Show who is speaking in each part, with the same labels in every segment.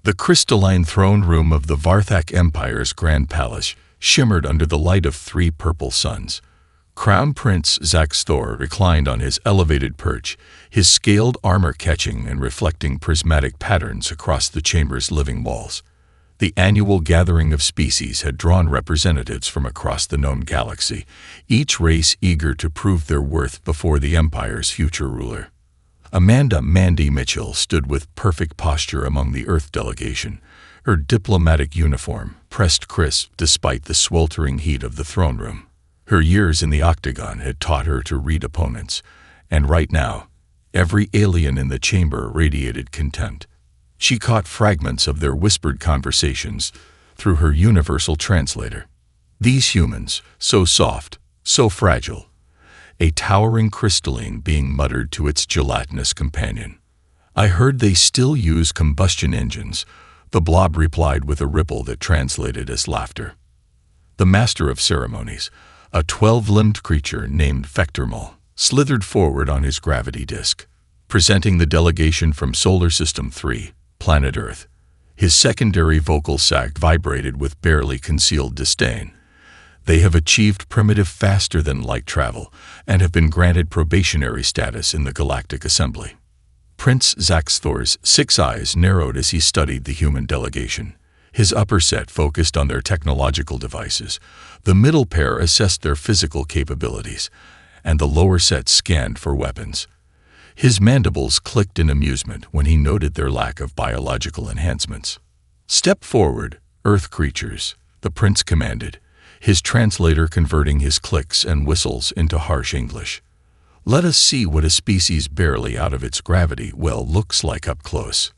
Speaker 1: The crystalline throne room of the Varthak Empire's Grand Palace shimmered under the light of 3 purple suns. Crown Prince Zaxthor reclined on his elevated perch, his scaled armor catching and reflecting prismatic patterns across the chamber's living walls. The annual gathering of species had drawn representatives from across the known galaxy, each race eager to prove their worth before the Empire's future ruler. Amanda "Mandy" Mitchell stood with perfect posture among the Earth delegation, her diplomatic uniform pressed crisp despite the sweltering heat of the throne room. Her years in the Octagon had taught her to read opponents, and right now, every alien in the chamber radiated contempt. She caught fragments of their whispered conversations through her universal translator. These humans, so soft, so fragile, a towering crystalline being muttered to its gelatinous companion. "I heard they still use combustion engines," the blob replied with a ripple that translated as laughter. The master of ceremonies, a 12-limbed creature named Fectormal, slithered forward on his gravity disk, presenting the delegation from Solar System 3, planet Earth. His secondary vocal sac vibrated with barely concealed disdain. "They have achieved primitive faster-than-light travel and have been granted probationary status in the Galactic Assembly." Prince Zaxthor's 6 eyes narrowed as he studied the human delegation. His upper set focused on their technological devices, the middle pair assessed their physical capabilities, and the lower set scanned for weapons. His mandibles clicked in amusement when he noted their lack of biological enhancements. "Step forward, Earth creatures," the prince commanded, his translator converting his clicks and whistles into harsh English. "Let us see what a species barely out of its gravity well looks like up close."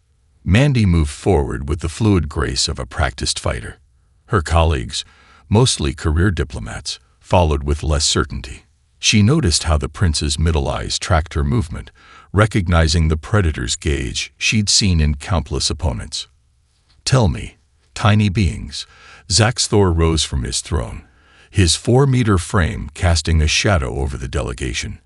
Speaker 1: Mandy moved forward with the fluid grace of a practiced fighter. Her colleagues, mostly career diplomats, followed with less certainty. She noticed how the prince's middle eyes tracked her movement, recognizing the predator's gaze she'd seen in countless opponents. "Tell me, tiny beings," Zaxthor rose from his throne, his 4-meter frame casting a shadow over the delegation.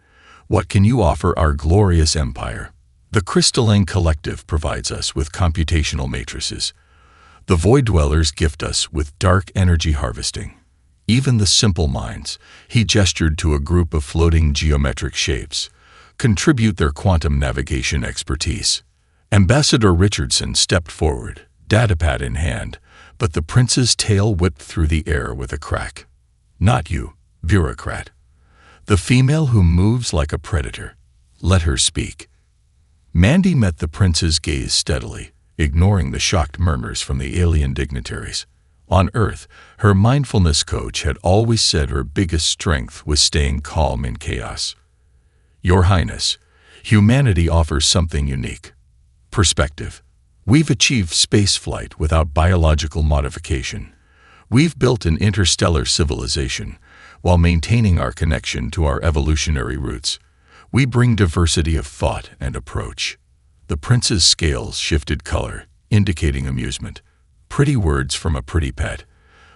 Speaker 1: "What can you offer our glorious empire?" "The Crystalline Collective provides us with computational matrices. The Void Dwellers gift us with dark energy harvesting. Even the simple minds," he gestured to a group of floating geometric shapes, "contribute their quantum navigation expertise." Ambassador Richardson stepped forward, datapad in hand, but the prince's tail whipped through the air with a crack. "Not you, bureaucrat. The female who moves like a predator. Let her speak." Mandy met the prince's gaze steadily, ignoring the shocked murmurs from the alien dignitaries. On Earth, her mindfulness coach had always said her biggest strength was staying calm in chaos. "Your Highness, humanity offers something unique. Perspective. We've achieved spaceflight without biological modification. We've built an interstellar civilization while maintaining our connection to our evolutionary roots. We bring diversity of thought and approach." The prince's scales shifted color, indicating amusement. Pretty words from a pretty pet.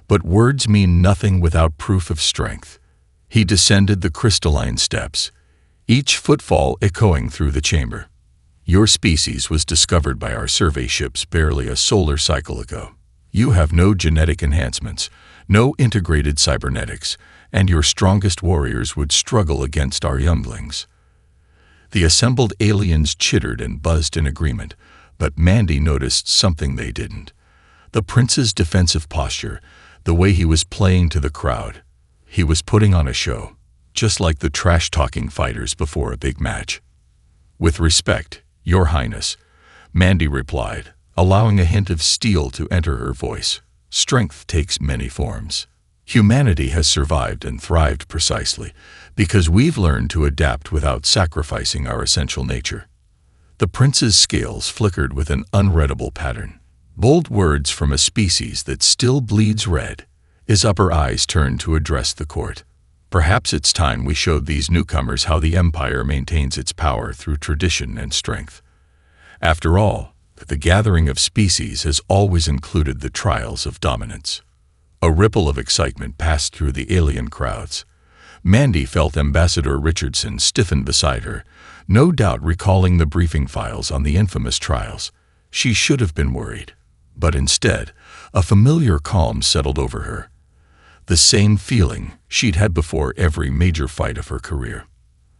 Speaker 1: But words mean nothing without proof of strength. He descended the crystalline steps, each footfall echoing through the chamber. "Your species was discovered by our survey ships barely a solar cycle ago. You have no genetic enhancements, no integrated cybernetics, and your strongest warriors would struggle against our younglings." The assembled aliens chittered and buzzed in agreement, but Mandy noticed something they didn't. The prince's defensive posture, the way he was playing to the crowd. He was putting on a show, just like the trash-talking fighters before a big match. "With respect, Your Highness," Mandy replied, allowing a hint of steel to enter her voice. "Strength takes many forms. Humanity has survived and thrived precisely because we've learned to adapt without sacrificing our essential nature." The prince's scales flickered with an unreadable pattern. Bold words from a species that still bleeds red. His upper eyes turned to address the court. "Perhaps it's time we showed these newcomers how the Empire maintains its power through tradition and strength. After all, the gathering of species has always included the trials of dominance." A ripple of excitement passed through the alien crowds. Mandy felt Ambassador Richardson stiffen beside her, no doubt recalling the briefing files on the infamous trials. She should have been worried. but instead, a familiar calm settled over her. The same feeling she'd had before every major fight of her career.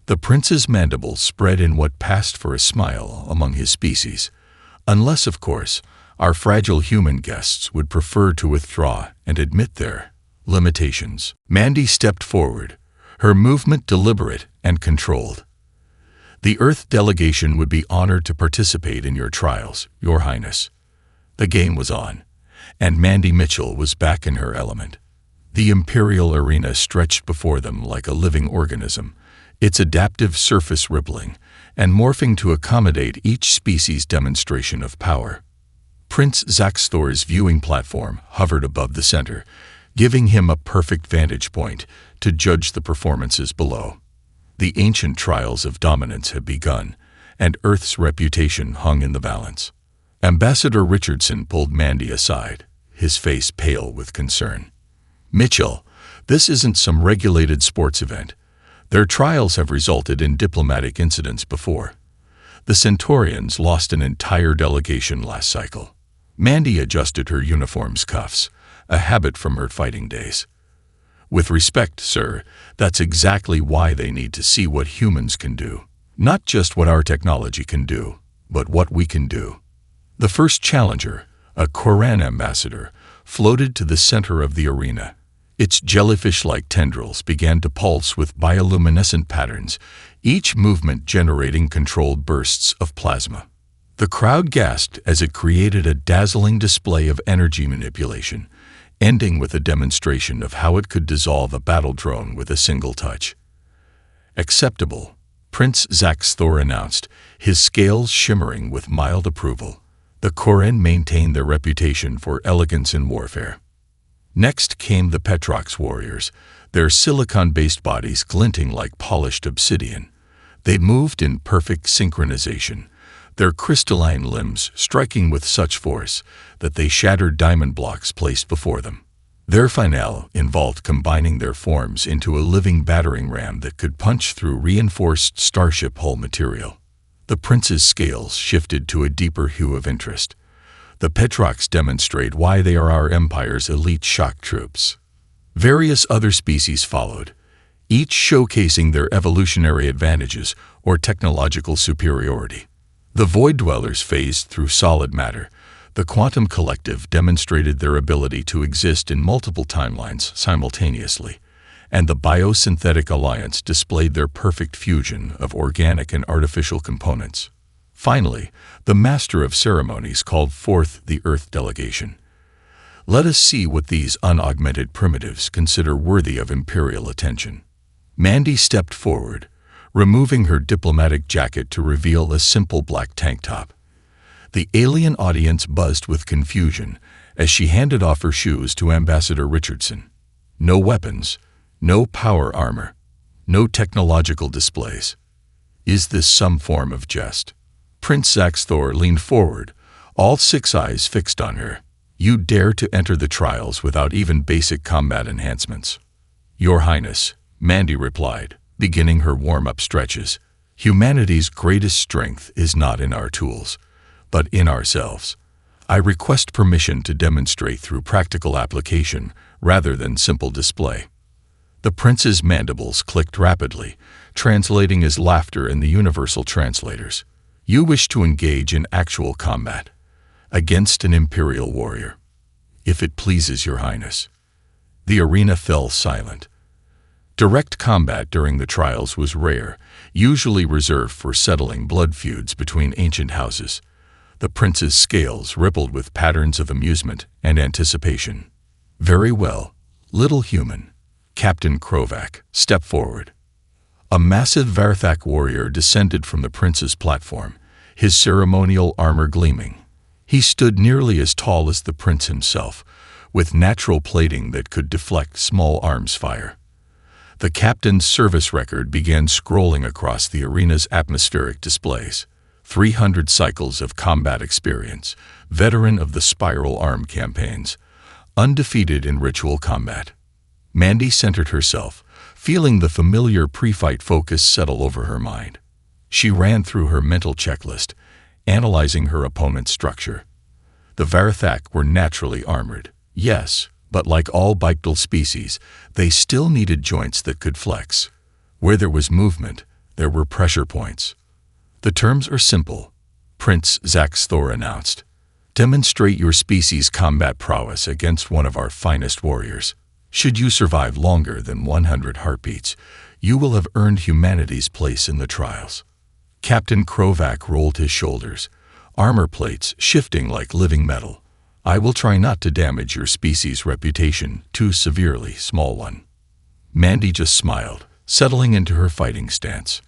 Speaker 1: The prince's mandibles spread in what passed for a smile among his species, unless, of course, our fragile human guests would prefer to withdraw and admit their limitations. Mandy stepped forward, her movement deliberate and controlled. The Earth delegation would be honored to participate in your trials, Your Highness. The game was on, and Mandy Mitchell was back in her element. The Imperial arena stretched before them like a living organism, its adaptive surface rippling and morphing to accommodate each species' demonstration of power. Prince Zaxthor's viewing platform hovered above the center, giving him a perfect vantage point to judge the performances below. The ancient trials of dominance had begun, and Earth's reputation hung in the balance. Ambassador Richardson pulled Mandy aside, his face pale with concern. "Mitchell, this isn't some regulated sports event. Their trials have resulted in diplomatic incidents before. The Centaurians lost an entire delegation last cycle." Mandy adjusted her uniform's cuffs, a habit from her fighting days. "With respect, sir, that's exactly why they need to see what humans can do. Not just what our technology can do, but what we can do." The first challenger, a Terran ambassador, floated to the center of the arena. Its jellyfish-like tendrils began to pulse with bioluminescent patterns, each movement generating controlled bursts of plasma. The crowd gasped as it created a dazzling display of energy manipulation, ending with a demonstration of how it could dissolve a battle drone with a single touch. "Acceptable," Prince Zaxthor announced, his scales shimmering with mild approval. The Terran maintained their reputation for elegance in warfare. Next came the Petrox warriors, their silicon-based bodies glinting like polished obsidian. They moved in perfect synchronization, their crystalline limbs striking with such force that they shattered diamond blocks placed before them. Their finale involved combining their forms into a living battering ram that could punch through reinforced starship hull material. The prince's scales shifted to a deeper hue of interest. The Petrox demonstrate why they are our empire's elite shock troops. Various other species followed, each showcasing their evolutionary advantages or technological superiority. The Void Dwellers phased through solid matter. The Quantum Collective demonstrated their ability to exist in multiple timelines simultaneously, and the Biosynthetic Alliance displayed their perfect fusion of organic and artificial components. Finally, the Master of Ceremonies called forth the Earth delegation. "Let us see what these unaugmented primitives consider worthy of imperial attention." Mandy stepped forward, removing her diplomatic jacket to reveal a simple black tank top. The alien audience buzzed with confusion as she handed off her shoes to Ambassador Richardson. No weapons, no power armor, no technological displays. Is this some form of jest? Prince Zaxthor leaned forward, all 6 eyes fixed on her. "You dare to enter the trials without even basic combat enhancements?" "Your Highness," Mandy replied, beginning her warm-up stretches. "Humanity's greatest strength is not in our tools, but in ourselves. I request permission to demonstrate through practical application rather than simple display." The prince's mandibles clicked rapidly, translating his laughter in the universal translators. "You wish to engage in actual combat against an Imperial warrior?" "If it pleases your Highness." The arena fell silent. Direct combat during the trials was rare, usually reserved for settling blood feuds between ancient houses. The prince's scales rippled with patterns of amusement and anticipation. "Very well, little human." Captain Krovac stepped forward. A massive Varthak warrior descended from the prince's platform, his ceremonial armor gleaming. He stood nearly as tall as the prince himself, with natural plating that could deflect small arms fire. The captain's service record began scrolling across the arena's atmospheric displays. 300 cycles of combat experience, veteran of the Spiral Arm campaigns, undefeated in ritual combat. Mandy centered herself, feeling the familiar pre-fight focus settle over her mind. She ran through her mental checklist, analyzing her opponent's structure. The Varthak were naturally armored, yes, but like all bipedal species, they still needed joints that could flex. Where there was movement, there were pressure points. The terms are simple, Prince Zaxthor announced. Demonstrate your species' combat prowess against one of our finest warriors. Should you survive longer than 100 heartbeats, you will have earned humanity's place in the trials. Captain Krovak rolled his shoulders, armor plates shifting like living metal. I will try not to damage your species' reputation too severely, small one. Mandy just smiled, settling into her fighting stance.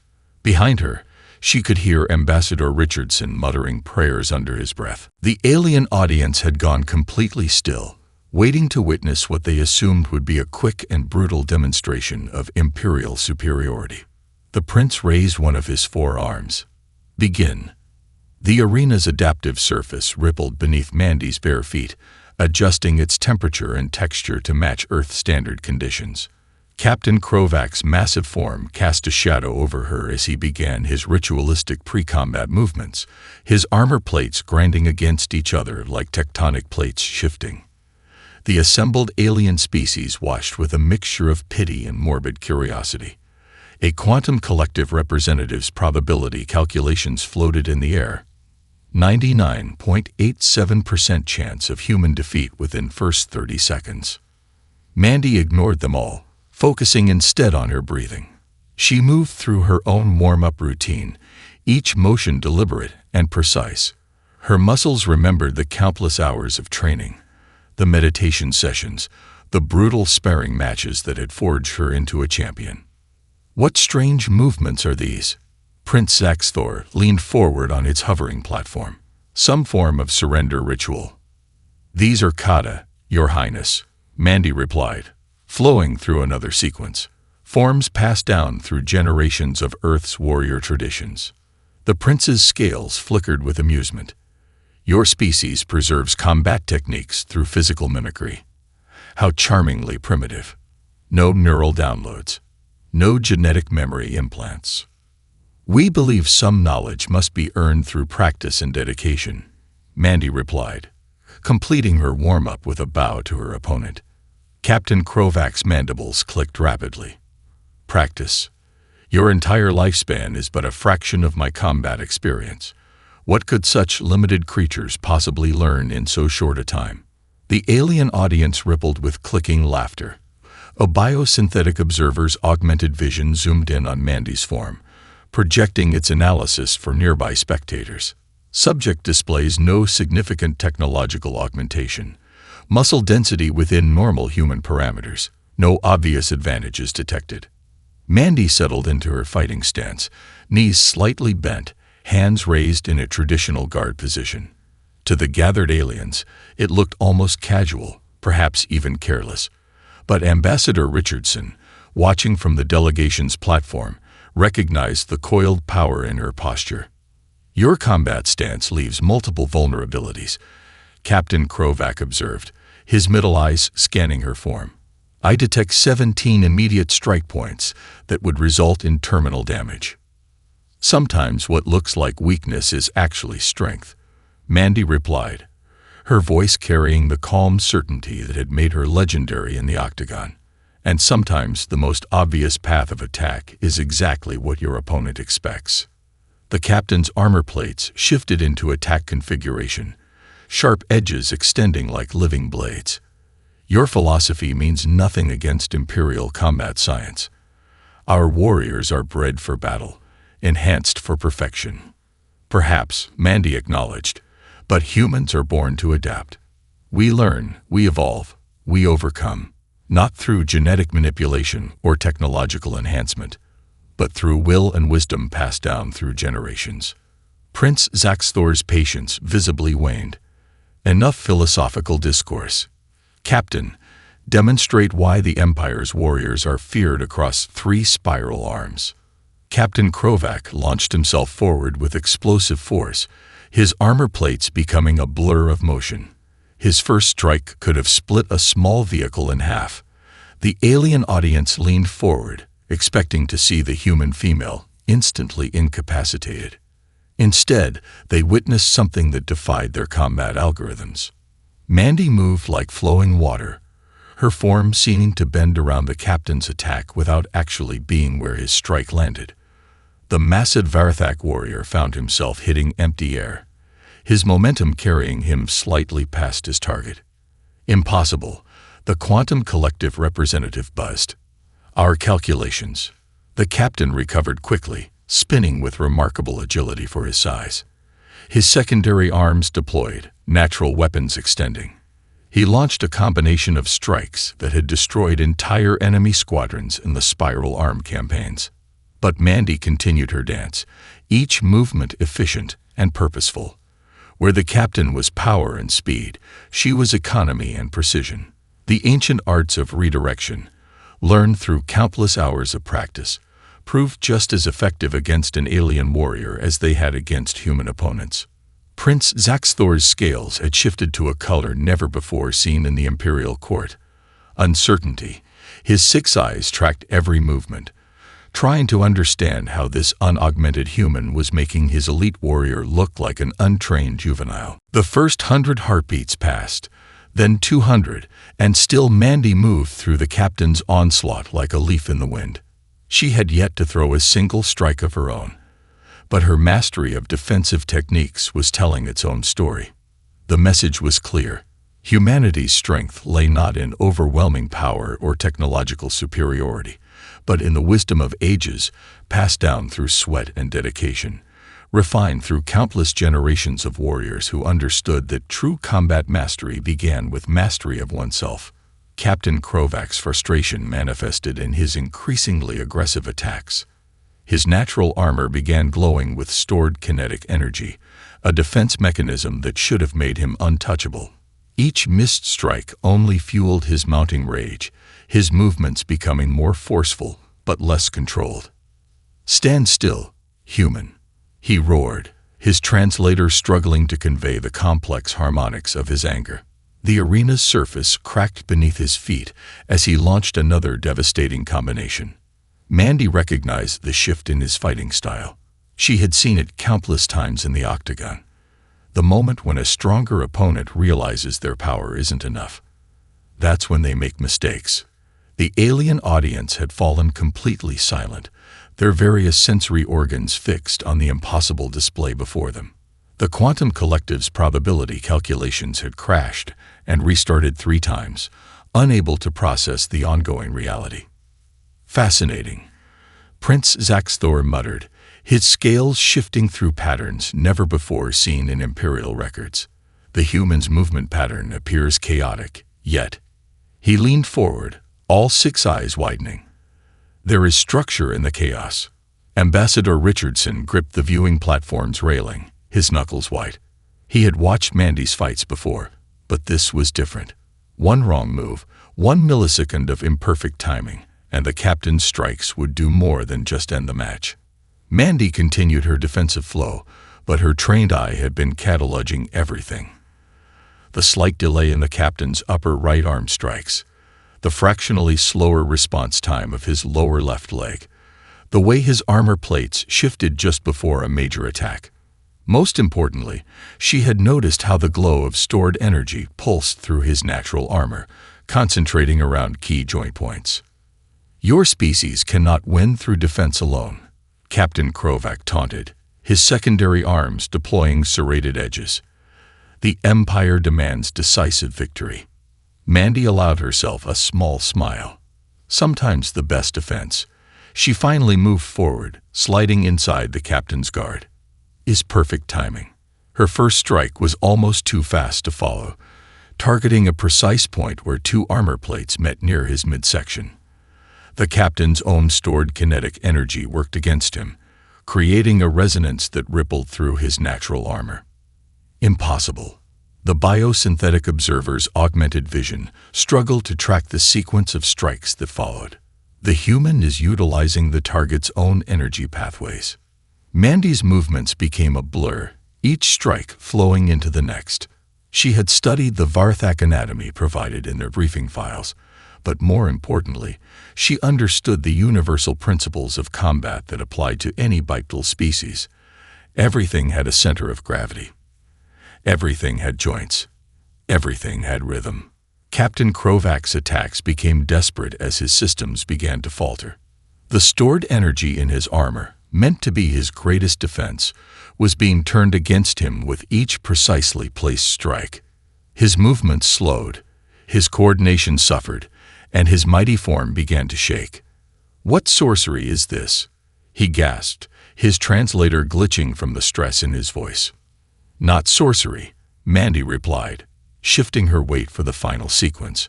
Speaker 1: Behind her, she could hear Ambassador Richardson muttering prayers under his breath. The alien audience had gone completely still, waiting to witness what they assumed would be a quick and brutal demonstration of Imperial superiority. The prince raised one of his forearms. Begin. The arena's adaptive surface rippled beneath Mandy's bare feet, adjusting its temperature and texture to match Earth-standard conditions. Captain Krovak's massive form cast a shadow over her as he began his ritualistic pre-combat movements, his armor plates grinding against each other like tectonic plates shifting. The assembled alien species watched with a mixture of pity and morbid curiosity. A quantum collective representative's probability calculations floated in the air. 99.87% chance of human defeat within first 30 seconds. Mandy ignored them all, focusing instead on her breathing. She moved through her own warm-up routine, each motion deliberate and precise. Her muscles remembered the countless hours of training, the meditation sessions, the brutal sparring matches that had forged her into a champion. What strange movements are these? Prince Zaxthor leaned forward on its hovering platform. Some form of surrender ritual. These are kata, Your Highness, Mandy replied, flowing through another sequence. Forms passed down through generations of Earth's warrior traditions. The prince's scales flickered with amusement. Your species preserves combat techniques through physical mimicry. How charmingly primitive. No neural downloads. No genetic memory implants. We believe some knowledge must be earned through practice and dedication, Mandy replied, completing her warm-up with a bow to her opponent. Captain Krovak's mandibles clicked rapidly. Practice. Your entire lifespan is but a fraction of my combat experience. What could such limited creatures possibly learn in so short a time? The alien audience rippled with clicking laughter. A biosynthetic observer's augmented vision zoomed in on Mandy's form, projecting its analysis for nearby spectators. Subject displays no significant technological augmentation. Muscle density within normal human parameters. No obvious advantages detected. Mandy settled into her fighting stance, knees slightly bent, hands raised in a traditional guard position. To the gathered aliens, it looked almost casual, perhaps even careless. But Ambassador Richardson, watching from the delegation's platform, recognized the coiled power in her posture. Your combat stance leaves multiple vulnerabilities, Captain Krovak observed, his middle eyes scanning her form. I detect 17 immediate strike points that would result in terminal damage. Sometimes what looks like weakness is actually strength, Mandy replied, her voice carrying the calm certainty that had made her legendary in the octagon. And sometimes the most obvious path of attack is exactly what your opponent expects. The captain's armor plates shifted into attack configuration, sharp edges extending like living blades. Your philosophy means nothing against Imperial combat science. Our warriors are bred for battle, enhanced for perfection. Perhaps, Mandy acknowledged, but humans are born to adapt. We learn, we evolve, we overcome, not through genetic manipulation or technological enhancement, but through will and wisdom passed down through generations. Prince Zaxthor's patience visibly waned. Enough philosophical discourse. Captain, demonstrate why the Empire's warriors are feared across 3 spiral arms. Captain Krovak launched himself forward with explosive force, his armor plates becoming a blur of motion. His first strike could have split a small vehicle in half. The alien audience leaned forward, expecting to see the human female instantly incapacitated. Instead, they witnessed something that defied their combat algorithms. Mandy moved like flowing water, her form seeming to bend around the captain's attack without actually being where his strike landed. The massive Varthak warrior found himself hitting empty air, his momentum carrying him slightly past his target. Impossible, the Quantum Collective representative buzzed. Our calculations. The captain recovered quickly, spinning with remarkable agility for his size. His secondary arms deployed, natural weapons extending. He launched a combination of strikes that had destroyed entire enemy squadrons in the Spiral Arm campaigns. But Mandy continued her dance, each movement efficient and purposeful. Where the captain was power and speed, she was economy and precision. The ancient arts of redirection, learned through countless hours of practice, proved just as effective against an alien warrior as they had against human opponents. Prince Zaxthor's scales had shifted to a color never before seen in the Imperial court. Uncertainty. His 6 eyes tracked every movement, trying to understand how this unaugmented human was making his elite warrior look like an untrained juvenile. The first 100 heartbeats passed, then 200, and still Mandy moved through the captain's onslaught like a leaf in the wind. She had yet to throw a single strike of her own, but her mastery of defensive techniques was telling its own story. The message was clear. Humanity's strength lay not in overwhelming power or technological superiority, but in the wisdom of ages, passed down through sweat and dedication, refined through countless generations of warriors who understood that true combat mastery began with mastery of oneself. Captain Krovak's frustration manifested in his increasingly aggressive attacks. His natural armor began glowing with stored kinetic energy, a defense mechanism that should have made him untouchable. Each missed strike only fueled his mounting rage, his movements becoming more forceful but less controlled. "Stand still, human," he roared, his translator struggling to convey the complex harmonics of his anger. The arena's surface cracked beneath his feet as he launched another devastating combination. Mandy recognized the shift in his fighting style. She had seen it countless times in the octagon. The moment when a stronger opponent realizes their power isn't enough. That's when they make mistakes. The alien audience had fallen completely silent, their various sensory organs fixed on the impossible display before them. The Quantum Collective's probability calculations had crashed and restarted 3 times, unable to process the ongoing reality. "Fascinating," Prince Zaxthor muttered, his scales shifting through patterns never before seen in Imperial records. The human's movement pattern appears chaotic, yet. He leaned forward, all 6 eyes widening. There is structure in the chaos. Ambassador Richardson gripped the viewing platform's railing, his knuckles white. He had watched Mandy's fights before, but this was different. One wrong move, 1 millisecond of imperfect timing, and the captain's strikes would do more than just end the match. Mandy continued her defensive flow, but her trained eye had been cataloging everything. The slight delay in the captain's upper right arm strikes, the fractionally slower response time of his lower left leg, the way his armor plates shifted just before a major attack. Most importantly, she had noticed how the glow of stored energy pulsed through his natural armor, concentrating around key joint points. "Your species cannot win through defense alone," Captain Krovak taunted, his secondary arms deploying serrated edges. "The Empire demands decisive victory." Mandy allowed herself a small smile. Sometimes the best defense. She finally moved forward, sliding inside the captain's guard. Is perfect timing. Her first strike was almost too fast to follow, targeting a precise point where 2 armor plates met near his midsection. The captain's own stored kinetic energy worked against him, creating a resonance that rippled through his natural armor. Impossible. The biosynthetic observer's augmented vision struggled to track the sequence of strikes that followed. The human is utilizing the target's own energy pathways. Mandy's movements became a blur, each strike flowing into the next. She had studied the Varthak anatomy provided in their briefing files, but more importantly, she understood the universal principles of combat that applied to any bipedal species, Everything had a center of gravity. Everything had joints. Everything had rhythm. Captain Krovak's attacks became desperate as his systems began to falter. The stored energy in his armor, meant to be his greatest defense, was being turned against him with each precisely placed strike. His movements slowed, his coordination suffered, and his mighty form began to shake. "What sorcery is this?" he gasped, his translator glitching from the stress in his voice. "Not sorcery," Mandy replied, shifting her weight for the final sequence.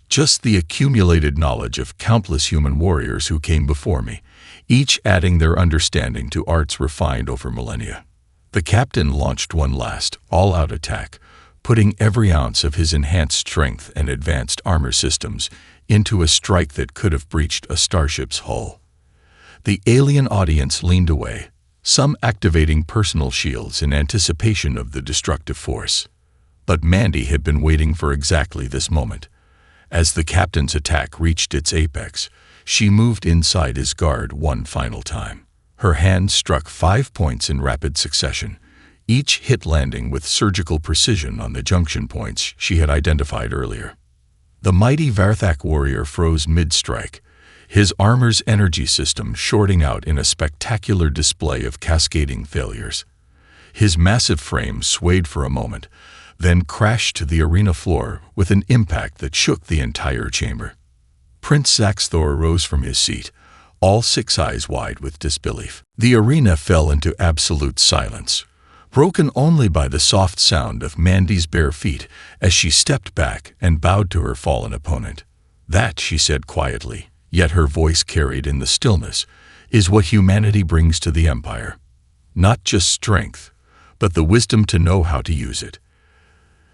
Speaker 1: "Just the accumulated knowledge of countless human warriors who came before me, each adding their understanding to arts refined over millennia." The captain launched one last, all-out attack, putting every ounce of his enhanced strength and advanced armor systems into a strike that could have breached a starship's hull. The alien audience leaned away, some activating personal shields in anticipation of the destructive force. But Mandy had been waiting for exactly this moment. As the captain's attack reached its apex, she moved inside his guard one final time. Her hand struck 5 points in rapid succession, each hit landing with surgical precision on the junction points she had identified earlier. The mighty Varthak warrior froze mid-strike, his armor's energy system shorting out in a spectacular display of cascading failures. His massive frame swayed for a moment, then crashed to the arena floor with an impact that shook the entire chamber. Prince Zaxthor rose from his seat, all 6 eyes wide with disbelief. The arena fell into absolute silence, broken only by the soft sound of Mandy's bare feet as she stepped back and bowed to her fallen opponent. "That," she said quietly, yet her voice carried in the stillness, "is what humanity brings to the Empire. Not just strength, but the wisdom to know how to use it."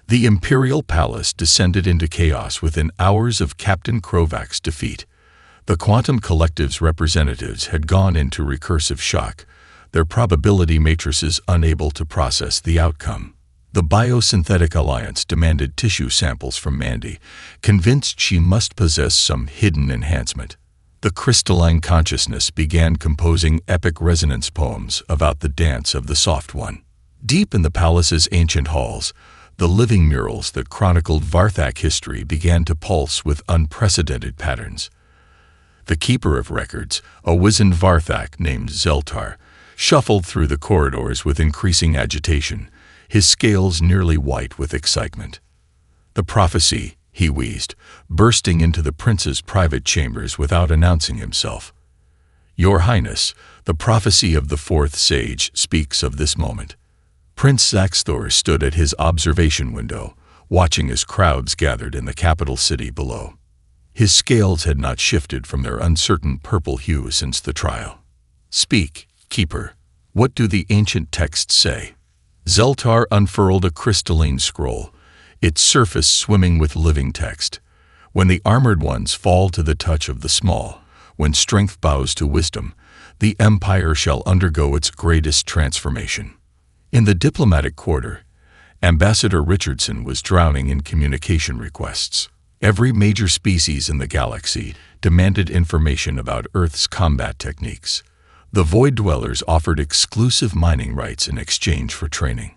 Speaker 1: The Imperial Palace descended into chaos within hours of Captain Krovak's defeat. The Quantum Collective's representatives had gone into recursive shock, their probability matrices unable to process the outcome. The Biosynthetic Alliance demanded tissue samples from Mandy, convinced she must possess some hidden enhancement. The crystalline consciousness began composing epic resonance poems about the dance of the Soft One. Deep in the palace's ancient halls, the living murals that chronicled Varthak history began to pulse with unprecedented patterns. The keeper of records, a wizened Varthak named Zeltar, shuffled through the corridors with increasing agitation, his scales nearly white with excitement. "The prophecy," he wheezed, bursting into the prince's private chambers without announcing himself. "Your Highness, the prophecy of the fourth sage speaks of this moment." Prince Zaxthor stood at his observation window, watching as crowds gathered in the capital city below. His scales had not shifted from their uncertain purple hue since the trial. "Speak, Keeper. What do the ancient texts say?" Zeltar unfurled a crystalline scroll, its surface swimming with living text. "When the armored ones fall to the touch of the small, when strength bows to wisdom, the Empire shall undergo its greatest transformation." In the diplomatic quarter, Ambassador Richardson was drowning in communication requests. Every major species in the galaxy demanded information about Earth's combat techniques. The Void Dwellers offered exclusive mining rights in exchange for training.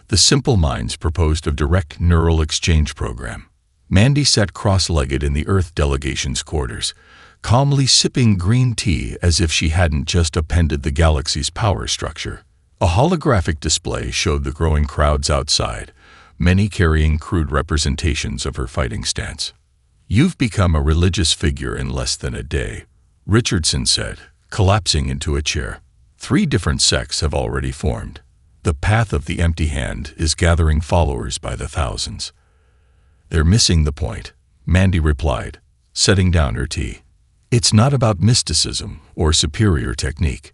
Speaker 1: The Simple Minds proposed a direct neural exchange program. Mandy sat cross-legged in the Earth delegation's quarters, calmly sipping green tea as if she hadn't just appended the galaxy's power structure. A holographic display showed the growing crowds outside, many carrying crude representations of her fighting stance. "You've become a religious figure in less than a day," Richardson said, collapsing into a chair. "3 different sects have already formed. The path of the empty hand is gathering followers by the thousands." "They're missing the point," Mandy replied, setting down her tea. "It's not about mysticism or superior technique.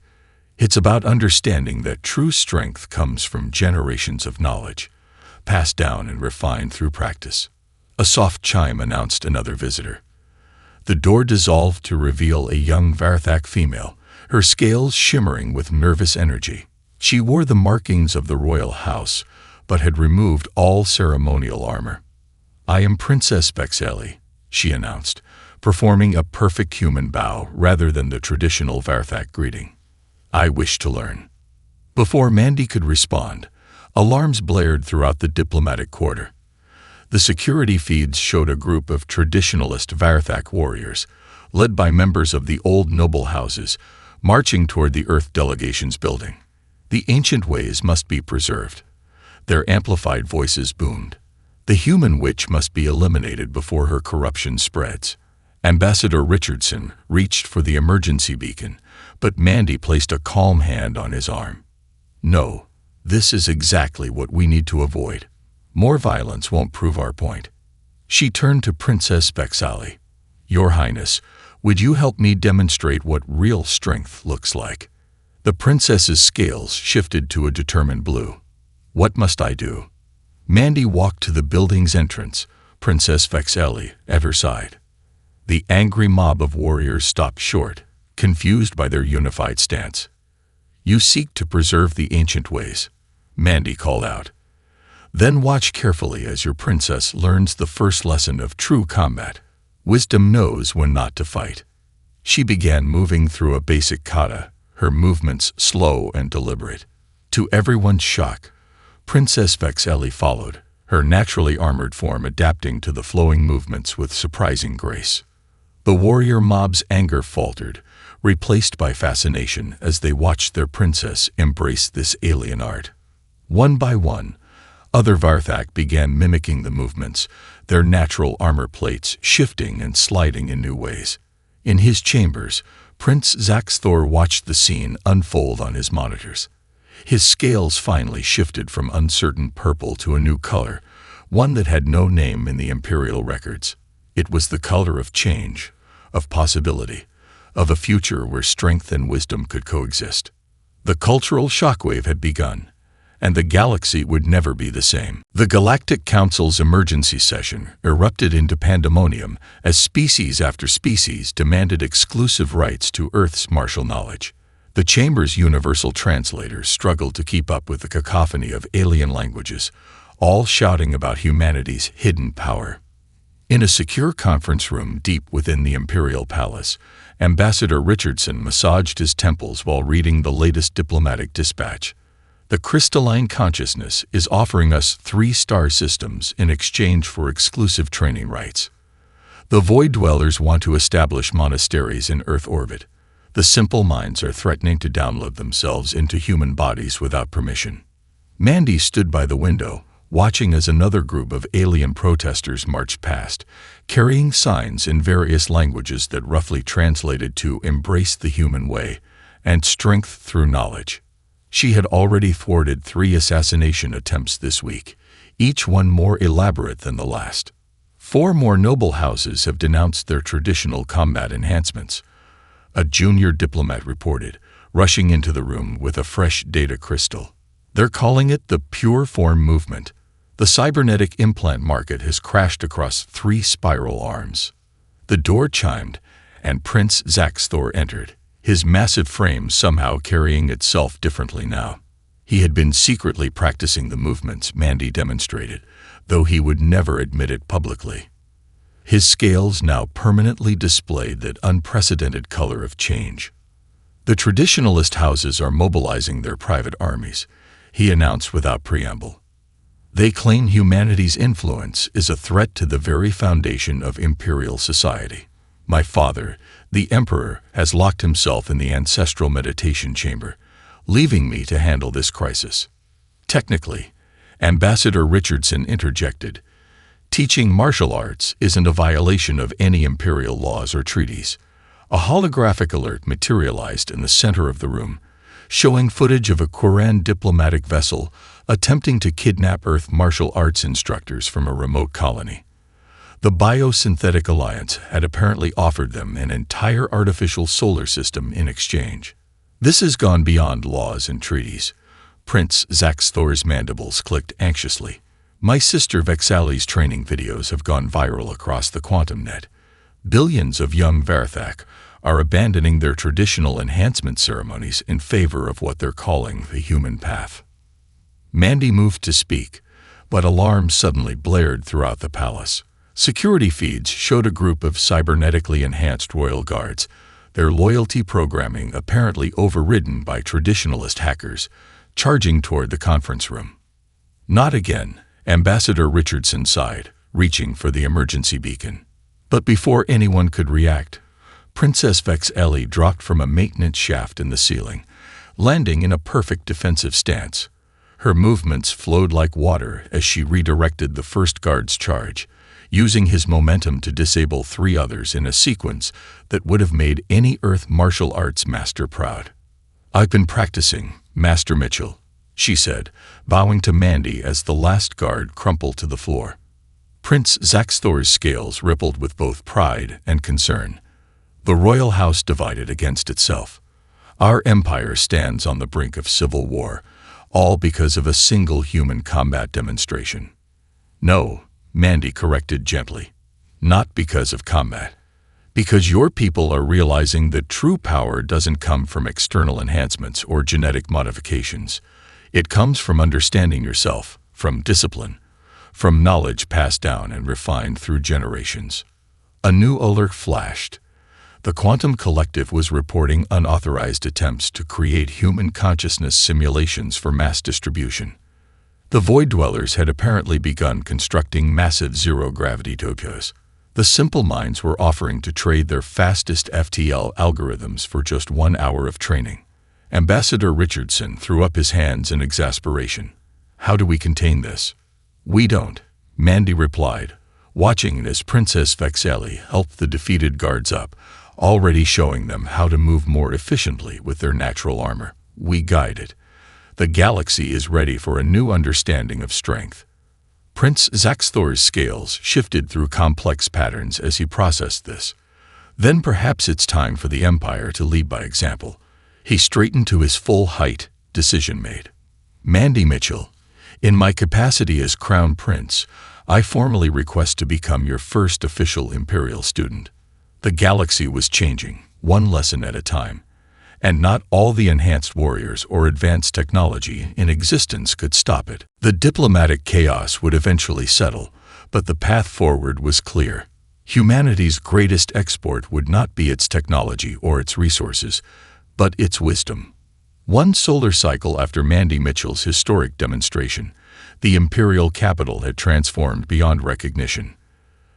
Speaker 1: It's about understanding that true strength comes from generations of knowledge, passed down and refined through practice." A soft chime announced another visitor. The door dissolved to reveal a young Varthak female, her scales shimmering with nervous energy. She wore the markings of the royal house, but had removed all ceremonial armor. "I am Princess Bexeli," she announced, performing a perfect human bow rather than the traditional Varthak greeting. "I wish to learn." Before Mandy could respond, alarms blared throughout the diplomatic quarter. The security feeds showed a group of traditionalist Varthak warriors, led by members of the old noble houses, marching toward the Earth delegation's building. The ancient ways must be preserved. Their amplified voices boomed. The human witch must be eliminated before her corruption spreads. Ambassador Richardson reached for the emergency beacon, but Mandy placed a calm hand on his arm. No, this is exactly what we need to avoid. More violence won't prove our point. She turned to Princess Vexali. Your Highness, would you help me demonstrate what real strength looks like? The princess's scales shifted to a determined blue. What must I do? Mandy walked to the building's entrance, Princess Vexali at her side. The angry mob of warriors stopped short, confused by their unified stance. You seek to preserve the ancient ways, Mandy called out. Then watch carefully as your princess learns the first lesson of true combat. Wisdom knows when not to fight. She began moving through a basic kata, her movements slow and deliberate. To everyone's shock, Princess Vexali followed, her naturally armored form adapting to the flowing movements with surprising grace. The warrior mob's anger faltered, replaced by fascination as they watched their princess embrace this alien art. One by one, other Varthak began mimicking the movements, their natural armor plates shifting and sliding in new ways. In his chambers, Prince Zaxthor watched the scene unfold on his monitors. His scales finally shifted from uncertain purple to a new color, one that had no name in the Imperial records. It was the color of change, of possibility, of a future where strength and wisdom could coexist. The cultural shockwave had begun, and the galaxy would never be the same. The Galactic Council's emergency session erupted into pandemonium as species after species demanded exclusive rights to Earth's martial knowledge. The Chamber's universal translators struggled to keep up with the cacophony of alien languages, all shouting about humanity's hidden power. In a secure conference room deep within the Imperial Palace, Ambassador Richardson massaged his temples while reading the latest diplomatic dispatch. The crystalline consciousness is offering us 3-star systems in exchange for exclusive training rights. The Void Dwellers want to establish monasteries in Earth orbit. The simple minds are threatening to download themselves into human bodies without permission. Mandy stood by the window, watching as another group of alien protesters marched past, carrying signs in various languages that roughly translated to "Embrace the human way" and "Strength through knowledge." She had already thwarted 3 assassination attempts this week, each one more elaborate than the last. 4 more noble houses have denounced their traditional combat enhancements. A junior diplomat reported, rushing into the room with a fresh data crystal. They're calling it the pure form movement. The cybernetic implant market has crashed across 3 spiral arms. The door chimed, and Prince Zaxthor entered, his massive frame somehow carrying itself differently now. He had been secretly practicing the movements Mandy demonstrated, though he would never admit it publicly. His scales now permanently displayed that unprecedented color of change. The traditionalist houses are mobilizing their private armies, he announced without preamble. They claim humanity's influence is a threat to the very foundation of imperial society. My father, the Emperor, has locked himself in the ancestral meditation chamber, leaving me to handle this crisis. Technically, Ambassador Richardson interjected, teaching martial arts isn't a violation of any imperial laws or treaties. A holographic alert materialized in the center of the room, showing footage of a Quran diplomatic vessel attempting to kidnap Earth martial arts instructors from a remote colony. The Biosynthetic Alliance had apparently offered them an entire artificial solar system in exchange. This has gone beyond laws and treaties. Prince Zaxthor's mandibles clicked anxiously. My sister Vexali's training videos have gone viral across the quantum net. Billions of young Varthak are abandoning their traditional enhancement ceremonies in favor of what they're calling the human path. Mandy moved to speak, but alarms suddenly blared throughout the palace. Security feeds showed a group of cybernetically enhanced royal guards, their loyalty programming apparently overridden by traditionalist hackers, charging toward the conference room. "Not again," Ambassador Richardson sighed, reaching for the emergency beacon. But before anyone could react, Princess Vex'Eli dropped from a maintenance shaft in the ceiling, landing in a perfect defensive stance. Her movements flowed like water as she redirected the first guard's charge, using his momentum to disable 3 others in a sequence that would have made any Earth martial arts master proud. "I've been practicing, Master Mitchell," she said, bowing to Mandy as the last guard crumpled to the floor. Prince Zaxthor's scales rippled with both pride and concern. The royal house divided against itself. Our empire stands on the brink of civil war, all because of a single human combat demonstration. "No," Mandy corrected gently. "Not because of combat. Because your people are realizing that true power doesn't come from external enhancements or genetic modifications. It comes from understanding yourself, from discipline, from knowledge passed down and refined through generations." A new alert flashed. The Quantum Collective was reporting unauthorized attempts to create human consciousness simulations for mass distribution. The Void Dwellers had apparently begun constructing massive zero-gravity dojos. The Simple Minds were offering to trade their fastest FTL algorithms for just 1 hour of training. Ambassador Richardson threw up his hands in exasperation. "How do we contain this?" "We don't," Mandy replied, watching as Princess Vex'Eli helped the defeated guards up, already showing them how to move more efficiently with their natural armor. "We guide it. The galaxy is ready for a new understanding of strength." Prince Zaxthor's scales shifted through complex patterns as he processed this. "Then perhaps it's time for the Empire to lead by example." He straightened to his full height, decision made. "Mandy Mitchell, in my capacity as Crown Prince, I formally request to become your first official Imperial student." The galaxy was changing, one lesson at a time, and not all the enhanced warriors or advanced technology in existence could stop it. The diplomatic chaos would eventually settle, but the path forward was clear. Humanity's greatest export would not be its technology or its resources, but its wisdom. One solar cycle after Mandy Mitchell's historic demonstration, the Imperial capital had transformed beyond recognition.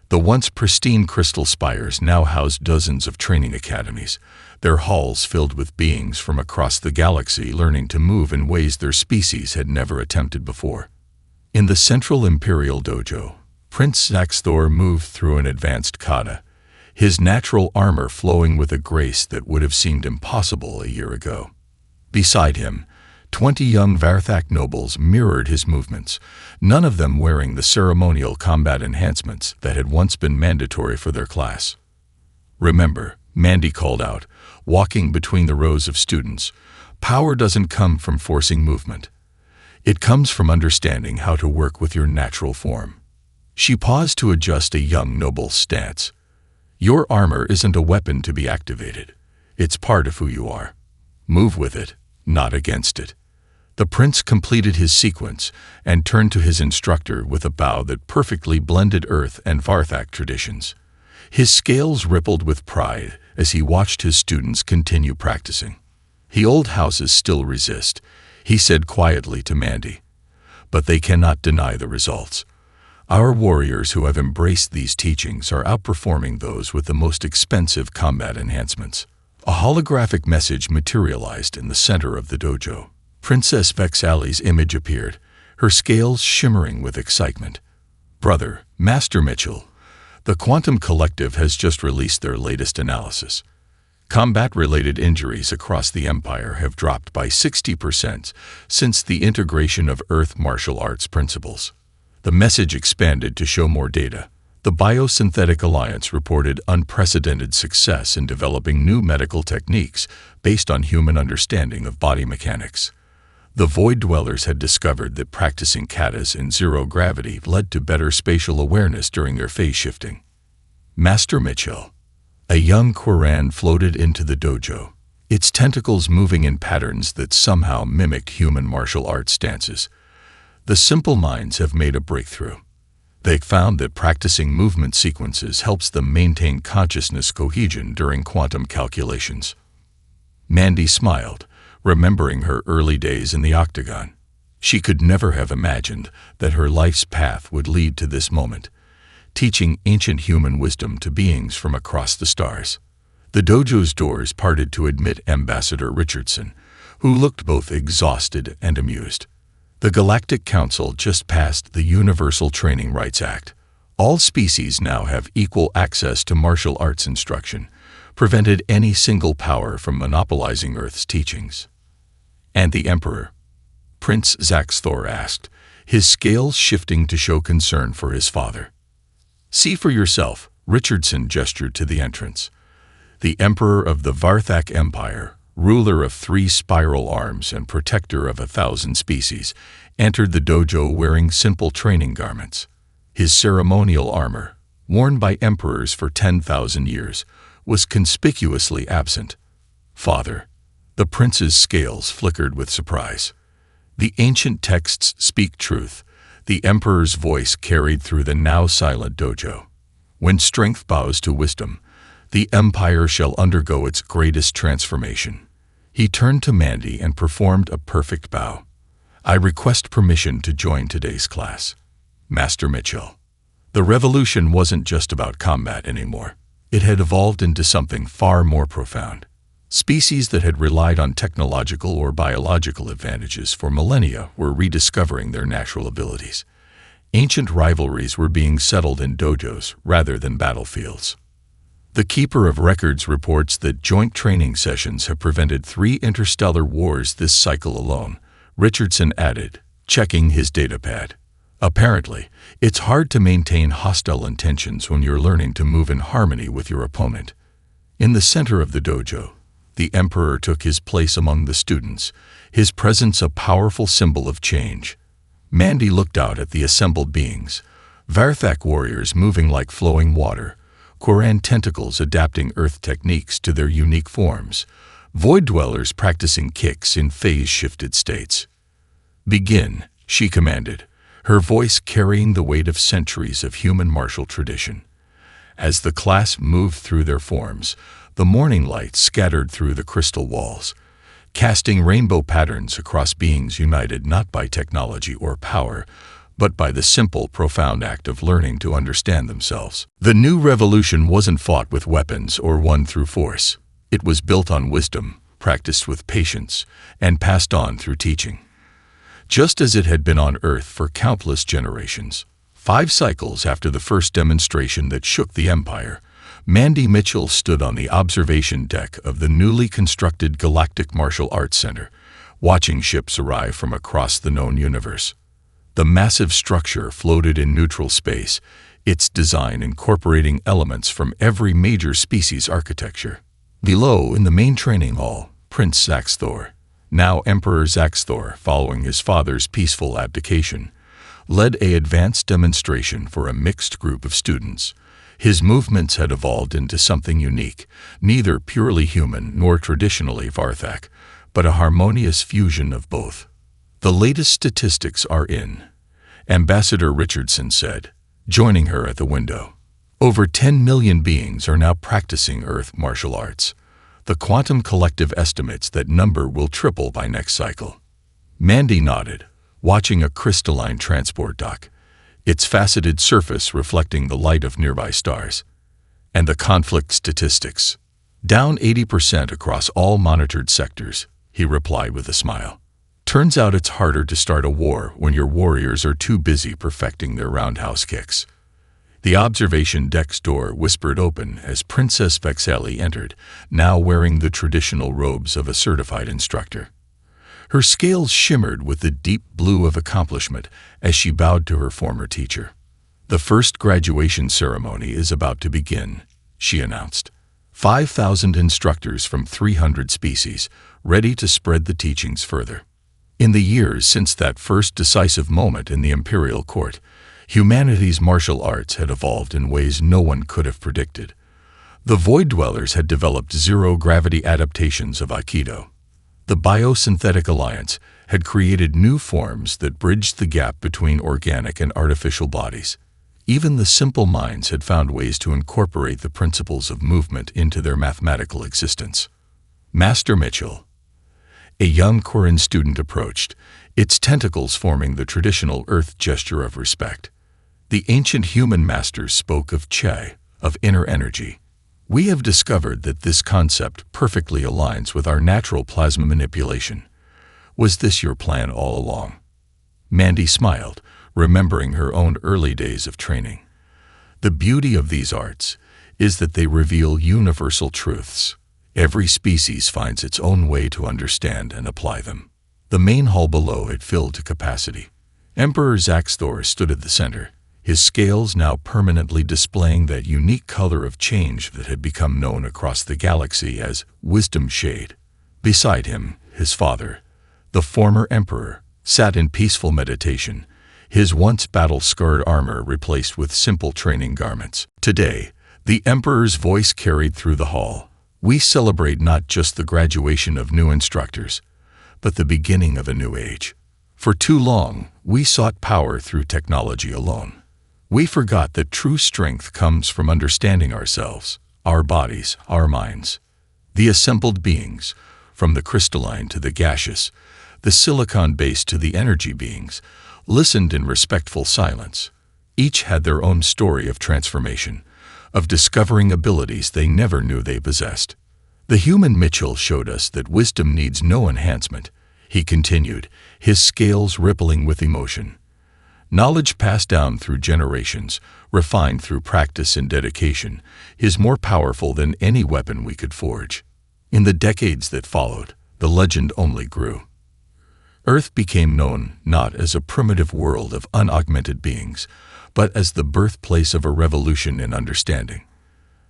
Speaker 1: The once pristine crystal spires now housed dozens of training academies, their halls filled with beings from across the galaxy learning to move in ways their species had never attempted before. In the central Imperial dojo, Prince Zaxthor moved through an advanced kata, his natural armor flowing with a grace that would have seemed impossible a year ago. Beside him, 20 young Varthak nobles mirrored his movements, none of them wearing the ceremonial combat enhancements that had once been mandatory for their class. "Remember," Mandy called out, walking between the rows of students, "power doesn't come from forcing movement. It comes from understanding how to work with your natural form." She paused to adjust a young noble's stance. "Your armor isn't a weapon to be activated. It's part of who you are. Move with it, not against it." The prince completed his sequence and turned to his instructor with a bow that perfectly blended Earth and Varthak traditions. His scales rippled with pride as he watched his students continue practicing. "The old houses still resist," he said quietly to Mandy, "but they cannot deny the results. Our warriors who have embraced these teachings are outperforming those with the most expensive combat enhancements." A holographic message materialized in the center of the dojo. Princess Vex'Eli's image appeared, her scales shimmering with excitement. "Brother, Master Mitchell, the Quantum Collective has just released their latest analysis. Combat-related injuries across the Empire have dropped by 60% since the integration of Earth martial arts principles." The message expanded to show more data. The Biosynthetic Alliance reported unprecedented success in developing new medical techniques based on human understanding of body mechanics. The Void Dwellers had discovered that practicing katas in zero gravity led to better spatial awareness during their phase shifting. "Master Mitchell." A young Quran floated into the dojo, its tentacles moving in patterns that somehow mimicked human martial arts stances. "The Simple Minds have made a breakthrough. They found that practicing movement sequences helps them maintain consciousness cohesion during quantum calculations." Mandy smiled, remembering her early days in the octagon. She could never have imagined that her life's path would lead to this moment, teaching ancient human wisdom to beings from across the stars. The dojo's doors parted to admit Ambassador Richardson, who looked both exhausted and amused. The Galactic Council just passed the Universal Training Rights Act. All species now have equal access to martial arts instruction, prevented any single power from monopolizing Earth's teachings. And the Emperor? Prince Zaxthor asked, his scales shifting to show concern for his father. See for yourself, Richardson gestured to the entrance. The Emperor of the Varthak Empire, ruler of 3 spiral arms and protector of 1,000 species, entered the dojo wearing simple training garments. His ceremonial armor, worn by emperors for 10,000 years, was conspicuously absent. Father, the prince's scales flickered with surprise. The ancient texts speak truth. The emperor's voice carried through the now silent dojo. When strength bows to wisdom, the empire shall undergo its greatest transformation. He turned to Mandy and performed a perfect bow. I request permission to join today's class. Master Mitchell. The revolution wasn't just about combat anymore. It had evolved into something far more profound. Species that had relied on technological or biological advantages for millennia were rediscovering their natural abilities. Ancient rivalries were being settled in dojos rather than battlefields. The Keeper of Records reports that joint training sessions have prevented 3 interstellar wars this cycle alone, Richardson added, checking his datapad. Apparently, it's hard to maintain hostile intentions when you're learning to move in harmony with your opponent. In the center of the dojo, the Emperor took his place among the students, his presence a powerful symbol of change. Mandy looked out at the assembled beings, Varthak warriors moving like flowing water, Quran tentacles adapting earth techniques to their unique forms, void dwellers practicing kicks in phase-shifted states. Begin, she commanded, her voice carrying the weight of centuries of human martial tradition. As the class moved through their forms, the morning light scattered through the crystal walls, casting rainbow patterns across beings united not by technology or power, but by the simple, profound act of learning to understand themselves. The new revolution wasn't fought with weapons or won through force. It was built on wisdom, practiced with patience, and passed on through teaching. Just as it had been on Earth for countless generations. 5 cycles after the first demonstration that shook the Empire, Mandy Mitchell stood on the observation deck of the newly constructed Galactic Martial Arts Center, watching ships arrive from across the known universe. The massive structure floated in neutral space, its design incorporating elements from every major species architecture. Below, in the main training hall, Prince Zaxthor, now Emperor Zaxthor following his father's peaceful abdication, led an advanced demonstration for a mixed group of students. His movements had evolved into something unique, neither purely human nor traditionally Varthak, but a harmonious fusion of both. The latest statistics are in, Ambassador Richardson said, joining her at the window. Over 10 million beings are now practicing Earth martial arts. The Quantum Collective estimates that number will triple by next cycle. Mandy nodded, watching a crystalline transport dock, its faceted surface reflecting the light of nearby stars. And the conflict statistics. Down 80% across all monitored sectors, he replied with a smile. Turns out it's harder to start a war when your warriors are too busy perfecting their roundhouse kicks. The observation deck's door whispered open as Princess Vexelli entered, now wearing the traditional robes of a certified instructor. Her scales shimmered with the deep blue of accomplishment as she bowed to her former teacher. The first graduation ceremony is about to begin, she announced. 5,000 instructors from 300 species, ready to spread the teachings further. In the years since that first decisive moment in the Imperial Court, humanity's martial arts had evolved in ways no one could have predicted. The Void Dwellers had developed zero-gravity adaptations of Aikido. The Biosynthetic Alliance had created new forms that bridged the gap between organic and artificial bodies. Even the simple minds had found ways to incorporate the principles of movement into their mathematical existence. Master Mitchell. A young Koran student approached, its tentacles forming the traditional Earth gesture of respect. The ancient human masters spoke of Che, of inner energy. We have discovered that this concept perfectly aligns with our natural plasma manipulation. Was this your plan all along? Mandy smiled, remembering her own early days of training. The beauty of these arts is that they reveal universal truths. Every species finds its own way to understand and apply them. The main hall below had filled to capacity. Emperor Zaxthor stood at the center, his scales now permanently displaying that unique color of change that had become known across the galaxy as wisdom shade. Beside him, his father, the former emperor, sat in peaceful meditation, his once battle-scarred armor replaced with simple training garments. Today, the emperor's voice carried through the hall. We celebrate not just the graduation of new instructors, but the beginning of a new age. For too long, we sought power through technology alone. We forgot that true strength comes from understanding ourselves, our bodies, our minds. The assembled beings, from the crystalline to the gaseous, the silicon-based to the energy beings, listened in respectful silence. Each had their own story of transformation, of discovering abilities they never knew they possessed. The human Mitchell showed us that wisdom needs no enhancement, he continued, his scales rippling with emotion. Knowledge passed down through generations, refined through practice and dedication, is more powerful than any weapon we could forge. In the decades that followed, the legend only grew. Earth became known not as a primitive world of unaugmented beings, but as the birthplace of a revolution in understanding.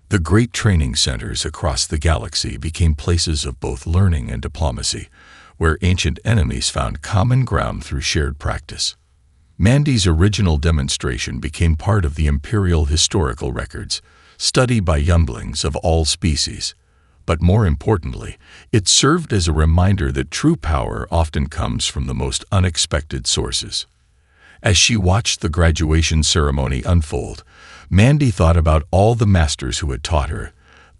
Speaker 1: The great training centers across the galaxy became places of both learning and diplomacy, where ancient enemies found common ground through shared practice. Mandy's original demonstration became part of the Imperial historical records, studied by younglings of all species. But more importantly, it served as a reminder that true power often comes from the most unexpected sources. As she watched the graduation ceremony unfold, Mandy thought about all the masters who had taught her,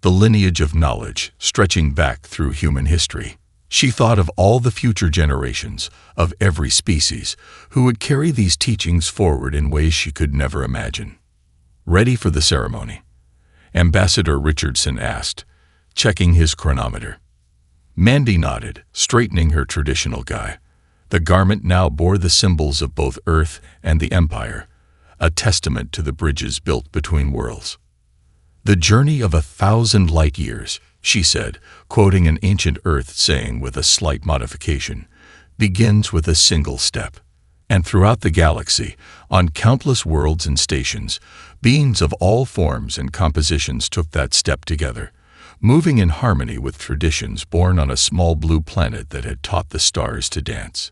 Speaker 1: the lineage of knowledge stretching back through human history. She thought of all the future generations, of every species, who would carry these teachings forward in ways she could never imagine. Ready for the ceremony? Ambassador Richardson asked, checking his chronometer. Mandy nodded, straightening her traditional guy. The garment now bore the symbols of both Earth and the Empire, a testament to the bridges built between worlds. "The journey of 1,000 light years," she said, quoting an ancient Earth saying with a slight modification, "begins with a single step." And throughout the galaxy, on countless worlds and stations, beings of all forms and compositions took that step together, moving in harmony with traditions born on a small blue planet that had taught the stars to dance.